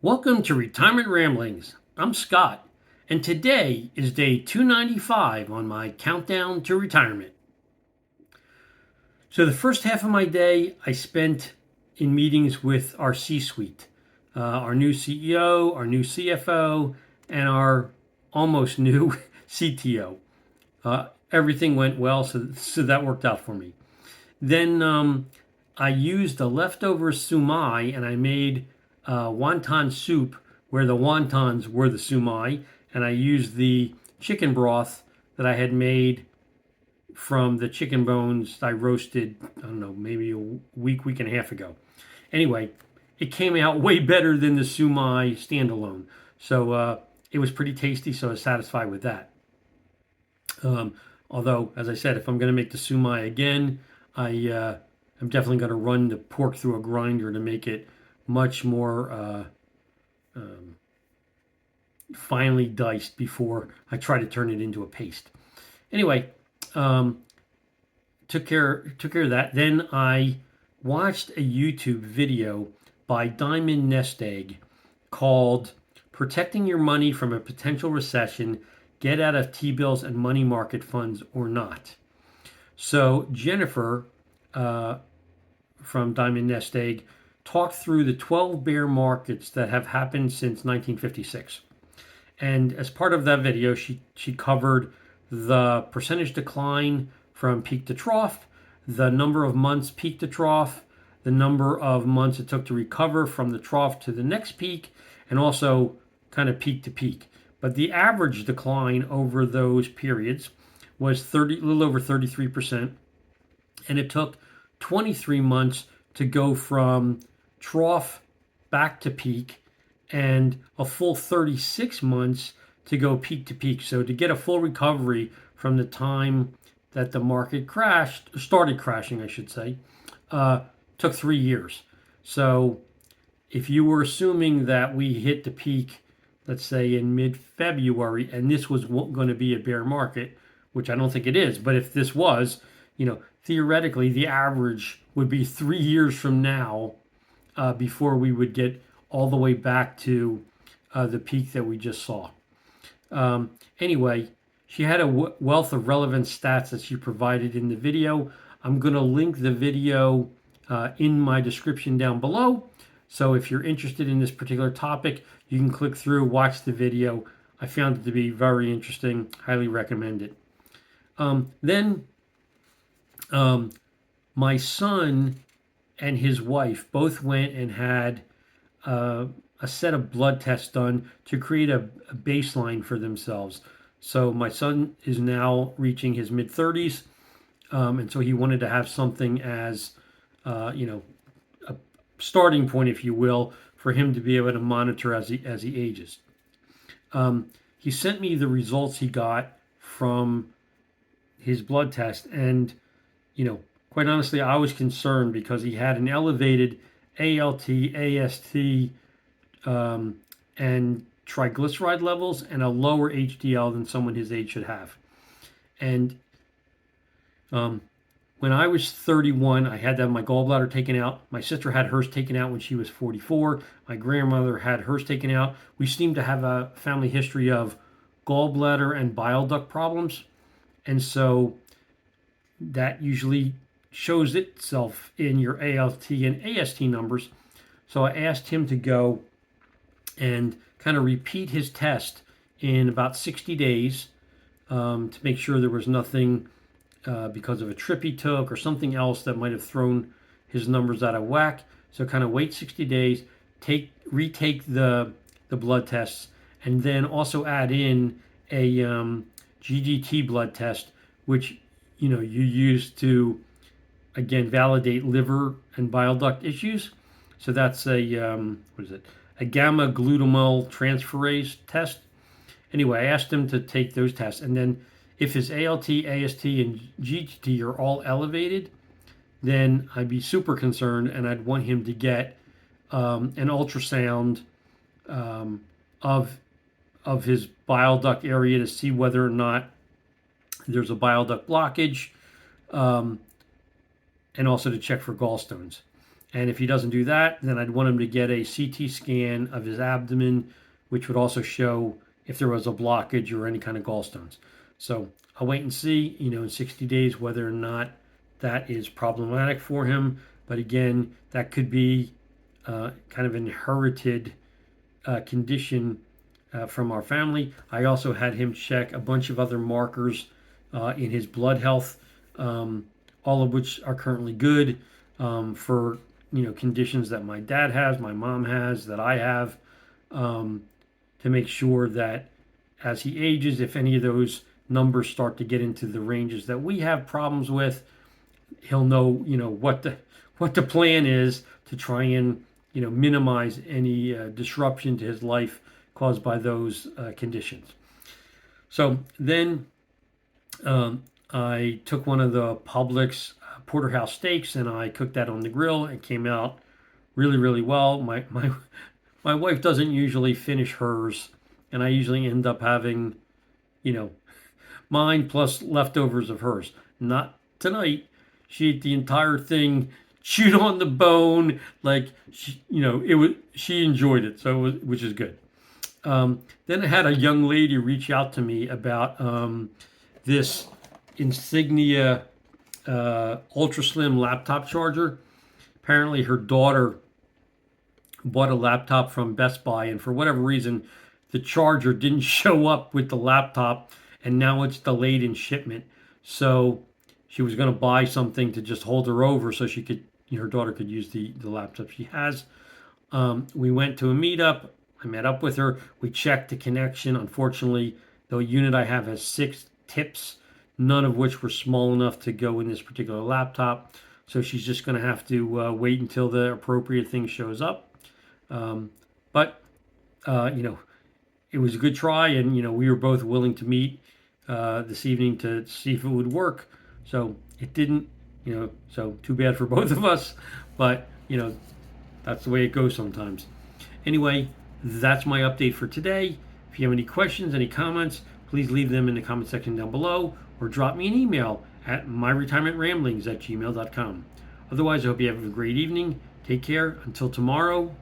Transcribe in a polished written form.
Welcome to Retirement Ramblings. I'm Scott, and today is day 295 on my countdown to retirement. So, the first half of my day I spent in meetings with our C suite, our new CEO, our new CFO, and our almost new CTO. Everything went well, so that worked out for me. Then I used the leftover sumai and I made wonton soup where the wontons were the sumai, and I used the chicken broth that I had made from the chicken bones I roasted, I don't know, maybe a week and a half ago. Anyway, it came out way better than the sumai standalone. So it was pretty tasty, so I was satisfied with that. Although, as I said, if I'm going to make the sumai again, I'm definitely going to run the pork through a grinder to make it much more finely diced before I try to turn it into a paste. Anyway, took care of that. Then I watched a YouTube video by Diamond Nest Egg called "Protecting Your Money from a Potential Recession: Get Out of T-bills and Money Market Funds or Not." So Jennifer from Diamond Nest Egg talked through the 12 bear markets that have happened since 1956. And as part of that video, she covered the percentage decline from peak to trough, the number of months peak to trough, the number of months it took to recover from the trough to the next peak, and also kind of peak to peak. But the average decline over those periods was a little over 33%, and it took 23 months to go from trough back to peak, and a full 36 months to go peak to peak. So to get a full recovery from the time that the market started crashing, I should say, took 3 years. So if you were assuming that we hit the peak, let's say in mid-February, and this was going to be a bear market, which I don't think it is, but if this was, theoretically, the average would be 3 years from now before we would get all the way back to the peak that we just saw. Anyway, she had a wealth of relevant stats that she provided in the video. I'm going to link the video in my description down below. So if you're interested in this particular topic, you can click through, watch the video. I found it to be very interesting. Highly recommend it. Then my son and his wife both went and had a set of blood tests done to create a baseline for themselves. So my son is now reaching his mid-30s, and so he wanted to have something as, a starting point, if you will, for him to be able to monitor as he ages. He sent me the results he got from his blood test, and quite honestly, I was concerned because he had an elevated ALT, AST, and triglyceride levels, and a lower HDL than someone his age should have. And when I was 31, I had to have my gallbladder taken out. My sister had hers taken out when she was 44. My grandmother had hers taken out. We seem to have a family history of gallbladder and bile duct problems. And so that usually shows itself in your ALT and AST numbers. So I asked him to go and kind of repeat his test in about 60 days to make sure there was nothing because of a trip he took or something else that might have thrown his numbers out of whack. So kind of wait 60 days, retake the blood tests, and then also add in a GGT blood test, which you use to again validate liver and bile duct issues. So that's a a gamma-glutamyl transferase test. Anyway, I asked him to take those tests, and then if his ALT, AST, and GGT are all elevated, then I'd be super concerned, and I'd want him to get an ultrasound of his bile duct area to see whether or not there's a bile duct blockage, and also to check for gallstones. And if he doesn't do that, then I'd want him to get a CT scan of his abdomen, which would also show if there was a blockage or any kind of gallstones. So I'll wait and see, in 60 days whether or not that is problematic for him. But again, that could be kind of inherited condition from our family. I also had him check a bunch of other markers in his blood health, all of which are currently good for conditions that my dad has, my mom has, that I have, to make sure that as he ages, if any of those numbers start to get into the ranges that we have problems with, he'll know what the plan is to try and minimize any disruption to his life caused by those conditions. So then I took one of the Publix porterhouse steaks and I cooked that on the grill. It came out really, really well. My wife doesn't usually finish hers, and I usually end up having, mine plus leftovers of hers. Not tonight. She ate the entire thing, chewed on the bone, like it was. She enjoyed it, which is good. Then I had a young lady reach out to me about this Insignia ultra slim laptop charger. Apparently, her daughter bought a laptop from Best Buy, and for whatever reason, the charger didn't show up with the laptop, and now it's delayed in shipment. So she was going to buy something to just hold her over so she could, her daughter could use the laptop she has. We went to a meetup. I met up with her. We checked the connection. Unfortunately, the unit I have has 6 tips, none of which were small enough to go in this particular laptop. So she's just going to have to wait until the appropriate thing shows up. But it was a good try, and we were both willing to meet this evening to see if it would work. So it didn't, so too bad for both of us, but that's the way it goes sometimes. Anyway, that's my update for today. If you have any questions, any comments, please leave them in the comment section down below, or drop me an email at myretirementramblings@gmail.com. Otherwise, I hope you have a great evening. Take care. Until tomorrow,